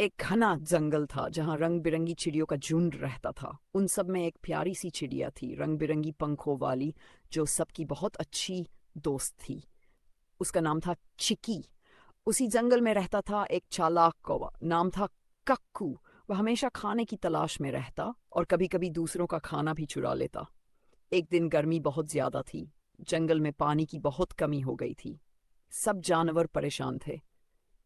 एक घना जंगल था जहां रंग बिरंगी चिड़ियों का झुंड रहता था। उन सब में एक प्यारी सी चिड़िया थी, रंग बिरंगी पंखों वाली, जो सबकी बहुत अच्छी दोस्त थी। उसका नाम था चिकी। उसी जंगल में रहता था एक चालाक कौवा, नाम था कक्कू। वह हमेशा खाने की तलाश में रहता और कभी कभी दूसरों का खाना भी चुरा लेता। एक दिन गर्मी बहुत ज्यादा थी। जंगल में पानी की बहुत कमी हो गई थी। सब जानवर परेशान थे।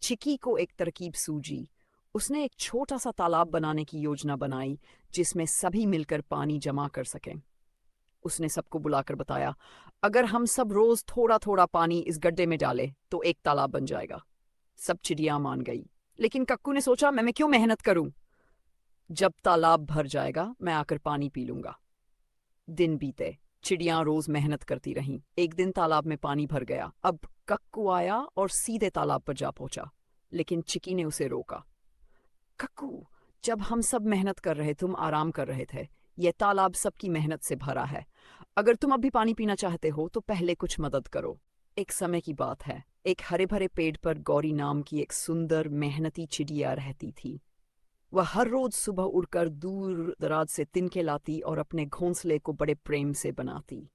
चिकी को एक तरकीब सूझी। उसने एक छोटा सा तालाब बनाने की योजना बनाई, जिसमें सभी मिलकर पानी जमा कर सकें। उसने सबको बुलाकर बताया, अगर हम सब रोज थोड़ा थोड़ा पानी इस गड्ढे में डालें तो एक तालाब बन जाएगा। सब चिड़िया मान गई, लेकिन कक्कू ने सोचा, मैं क्यों मेहनत करूं? जब तालाब भर जाएगा मैं आकर पानी पी लूंगा। दिन बीते। चिड़िया रोज मेहनत करती रहीं। एक दिन तालाब में पानी भर गया। अब कक्कू आया और सीधे तालाब पर जा पहुंचा, लेकिन चिकी ने उसे रोका। कक्कू, जब हम सब मेहनत कर रहे तुम आराम कर रहे थे। यह तालाब सबकी मेहनत से भरा है। अगर तुम अब भी पानी पीना चाहते हो तो पहले कुछ मदद करो। एक समय की बात है। एक हरे भरे पेड़ पर गौरी नाम की एक सुंदर मेहनती चिड़िया रहती थी। वह हर रोज सुबह उड़कर दूर दराज से तिनके लाती और अपने घोंसले को बड़े प्रेम से बनाती।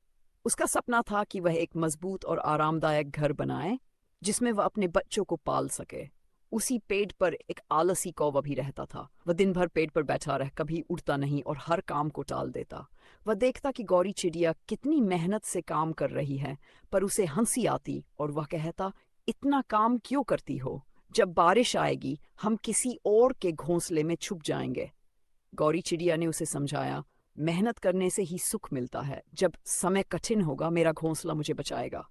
उसका सपना था कि वह एक मजबूत और आरामदायक घर बनाए, जिसमें वह अपने बच्चों को पाल सके। उसी पेड़ पर एक आलसी कौवा भी रहता था। वह दिन भर पेड़ पर बैठा रह, कभी उड़ता नहीं और हर काम को टाल देता। वह देखता कि गौरी चिड़िया कितनी मेहनत से काम कर रही है, पर उसे हंसी आती और वह कहता, इतना काम क्यों करती हो? जब बारिश आएगी हम किसी और के घोंसले में छुप जाएंगे। गौरी चिड़िया ने उसे समझाया, मेहनत करने से ही सुख मिलता है। जब समय कठिन होगा मेरा घोंसला मुझे बचाएगा।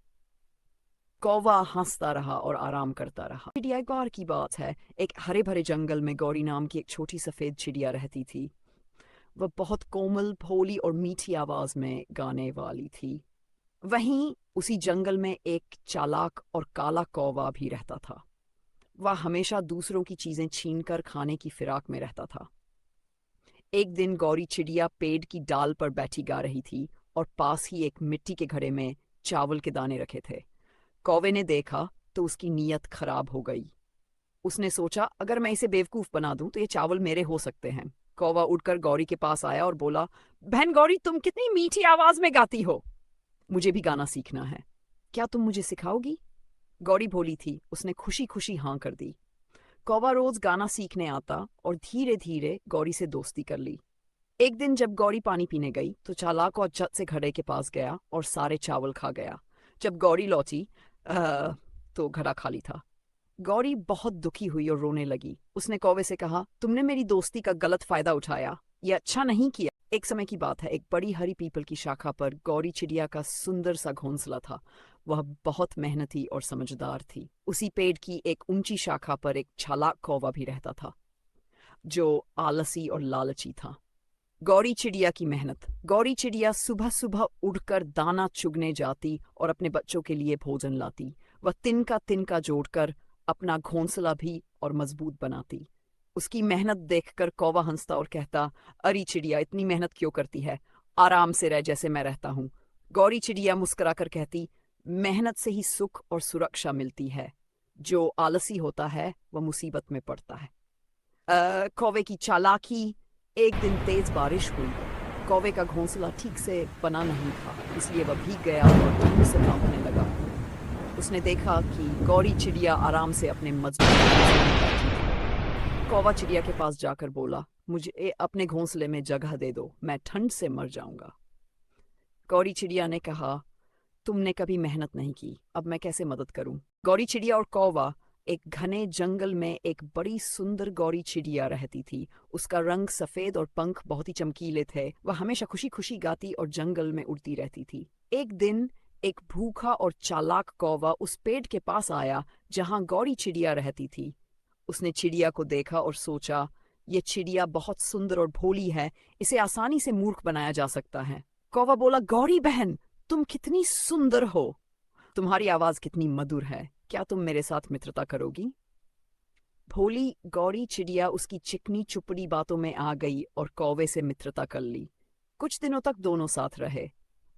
कौवा हंसता रहा और आराम करता रहा। चिड़िया, एक बार की बात है। एक हरे भरे जंगल में गौरी नाम की एक छोटी सफेद चिड़िया रहती थी। वह बहुत कोमल, भोली और मीठी आवाज में गाने वाली थी। वहीं उसी जंगल में एक चालाक और काला कौवा भी रहता था। वह हमेशा दूसरों की चीजें छीनकर खाने की फिराक में रहता था। एक दिन गौरी चिड़िया पेड़ की डाल पर बैठी गा रही थी और पास ही एक मिट्टी के घड़े में चावल के दाने रखे थे। कौवे ने देखा तो उसकी नीयत खराब हो गई। उसने सोचा, अगर मैं इसे बेवकूफ बना दूं तो ये चावल मेरे हो सकते हैं। कौवा उठकर गौरी के पास आया और बोला, बहन गौरी, तुम कितनी मीठी आवाज में गाती हो। मुझे भी गाना सीखना है। क्या तुम मुझे सिखाओगी? गौरी भोली थी, उसने खुशी खुशी हाँ कर दी। कौवा रोज गाना सीखने आता और धीरे धीरे गौरी से दोस्ती कर ली। एक दिन जब गौरी पानी पीने गई तो चालाक और झट से घड़े के पास गया और सारे चावल खा गया। जब गौरी लौटी तो घड़ा खाली था। गौरी बहुत दुखी हुई और रोने लगी। उसने कौवे से कहा, तुमने मेरी दोस्ती का गलत फायदा उठाया। यह अच्छा नहीं किया। एक समय की बात है। एक बड़ी हरी पीपल की शाखा पर गौरी चिड़िया का सुंदर सा घोंसला था। वह बहुत मेहनती और समझदार थी। उसी पेड़ की एक ऊंची शाखा पर एक चालाक कौवा भी रहता था, जो आलसी और लालची था। गौरी चिड़िया की मेहनत। गौरी चिड़िया सुबह सुबह उड़कर दाना चुगने जाती और अपने बच्चों के लिए भोजन लाती। वह तिनका तिनका जोड़कर अपना घोंसला भी और मजबूत बनाती। उसकी मेहनत देखकर कौवा हंसता और कहता, अरे चिड़िया, इतनी मेहनत क्यों करती है? आराम से रह जैसे मैं रहता हूँ। गौरी चिड़िया मुस्कुराकर कहती, मेहनत से ही सुख और सुरक्षा मिलती है। जो आलसी होता है वह मुसीबत में पड़ता है। कौवे की चालाकी। एक दिन तेज बारिश हुई। कौवे का घोंसला ठीक से बना नहीं था, इसलिए वह भीग गया और ठंड से कांपने लगा। उसने देखा कि गौरी चिड़िया आराम से अपने मजबूत घोंसले में बैठी थी। कौवा चिड़िया के पास जाकर बोला, मुझे अपने घोंसले में जगह दे दो, मैं ठंड से मर जाऊंगा। गौरी चिड़िया ने कहा, तुमने कभी मेहनत नहीं की, अब मैं कैसे मदद करूं? गौरी चिड़िया और कौवा। एक घने जंगल में एक बड़ी सुंदर गौरी चिड़िया रहती थी। उसका रंग सफेद और पंख बहुत ही चमकीले थे। वह हमेशा खुशी खुशी गाती और जंगल में उड़ती रहती थी। एक दिन एक भूखा और चालाक कौवा उस पेड़ के पास आया जहां गौरी चिड़िया रहती थी। उसने चिड़िया को देखा और सोचा, ये चिड़िया बहुत सुंदर और भोली है, इसे आसानी से मूर्ख बनाया जा सकता है। कौवा बोला, गौरी बहन, तुम कितनी सुंदर हो। तुम्हारी आवाज कितनी मधुर है। क्या तुम मेरे साथ मित्रता करोगी? भोली गौरी चिड़िया उसकी चिकनी चुपड़ी बातों में आ गई और कौवे से मित्रता कर ली। कुछ दिनों तक दोनों साथ रहे।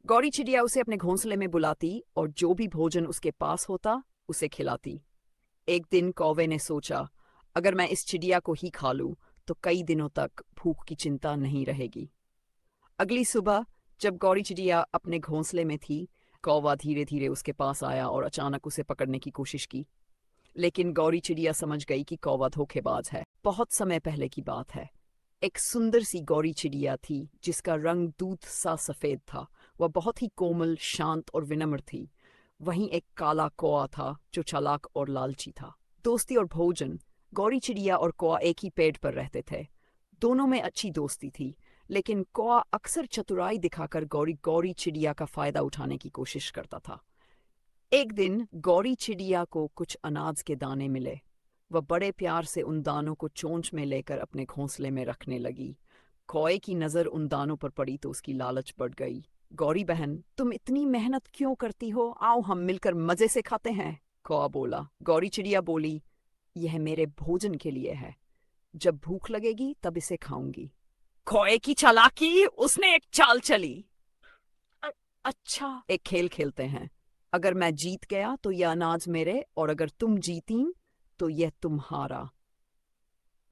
गौरी चिड़िया उसे अपने घोंसले में बुलाती और जो भी भोजन उसके पास होता उसे खिलाती। एक दिन कौवे ने सोचा, अगर मैं इस चिड़िया को ही खा लूं तो कई दिनों तक भूख की चिंता नहीं रहेगी। अगली सुबह जब गौरी चिड़िया अपने घोंसले में थी, कौवा धीरे धीरे उसके पास आया और अचानक उसे पकड़ने की कोशिश की। लेकिन गौरी चिड़िया समझ गई कि कौवा धोखेबाज है। बहुत समय पहले की बात है। एक सुंदर सी गौरी चिड़िया थी जिसका रंग दूध सा सफेद था। वह बहुत ही कोमल, शांत और विनम्र थी। वहीं एक काला कौआ था जो चालाक और लालची था। दोस्ती और भोजन। गौरी चिड़िया और कौआ एक ही पेड़ पर रहते थे। दोनों में अच्छी दोस्ती थी, लेकिन कौआ अक्सर चतुराई दिखाकर गौरी चिड़िया का फायदा उठाने की कोशिश करता था। एक दिन गौरी चिड़िया को कुछ अनाज के दाने मिले। वह बड़े प्यार से उन दानों को चोंच में लेकर अपने घोंसले में रखने लगी। कौए की नजर उन दानों पर पड़ी तो उसकी लालच बढ़ गई। गौरी बहन, तुम इतनी मेहनत क्यों करती हो? आओ हम मिलकर मजे से खाते हैं, कौआ बोला। गौरी चिड़िया बोली, यह मेरे भोजन के लिए है। जब भूख लगेगी तब इसे खाऊंगी। कौए की चालाकी, उसने एक चाल चली। अच्छा, एक खेल खेलते हैं। अगर मैं जीत गया तो यह अनाज मेरे, और अगर तुम जीती तो यह तुम्हारा।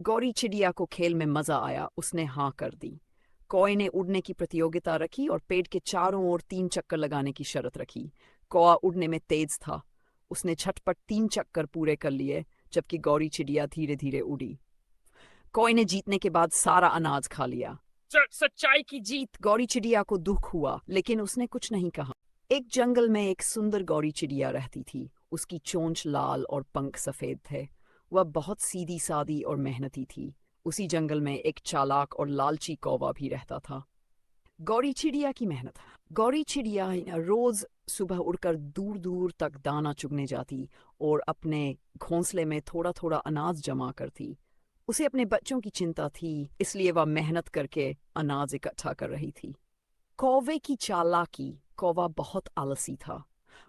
गौरी चिड़िया को खेल में मजा आया। उसने हाँ कर दी। कौए ने उड़ने की प्रतियोगिता रखी और पेड़ के चारों ओर 3 चक्कर लगाने की शर्त रखी। कौआ उड़ने में तेज था। उसने झटपट 3 चक्कर पूरे कर लिए, जबकि गौरी चिड़िया धीरे धीरे उड़ी। कौए ने जीतने के बाद सारा अनाज खा लिया। सच्चाई की जीत। गौरी चिड़िया को दुख हुआ, लेकिन उसने कुछ नहीं कहा। एक जंगल में एक सुंदर गौरी चिड़िया रहती थी। उसकी चोंच लाल और पंख सफेद थे। वह बहुत सीधी सादी और मेहनती थी। उसी जंगल में एक चालाक और लालची कौवा भी रहता था। गौरी चिड़िया की मेहनत। गौरी चिड़िया रोज सुबह उड़कर दूर दूर तक दाना चुगने जाती और अपने घोंसले में थोड़ा थोड़ा अनाज जमा करती। उसे अपने बच्चों की चिंता थी, इसलिए वह मेहनत करके अनाज इकट्ठा कर रही थी। कौवे की चालाकी। कौवा बहुत आलसी था।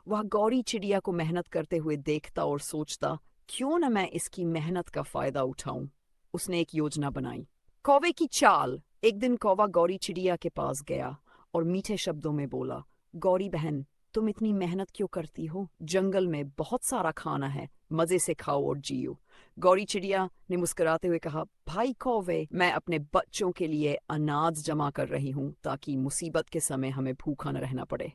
वह गौरी चिड़िया को मेहनत करते हुए देखता और सोचता, क्यों न मैं इसकी मेहनत का फायदा उठाऊं। उसने एक योजना बनाई। कौवे की चाल। एक दिन कौवा गौरी चिड़िया के पास गया और मीठे शब्दों में बोला, गौरी बहन, तुम इतनी मेहनत क्यों करती हो? जंगल में बहुत सारा खाना है, मजे से खाओ और जियो। गौरी चिड़िया ने मुस्कुराते हुए कहा, भाई कौवे, मैं अपने बच्चों के लिए अनाज जमा कर रही हूँ ताकि मुसीबत के समय हमें भूखा न रहना पड़े।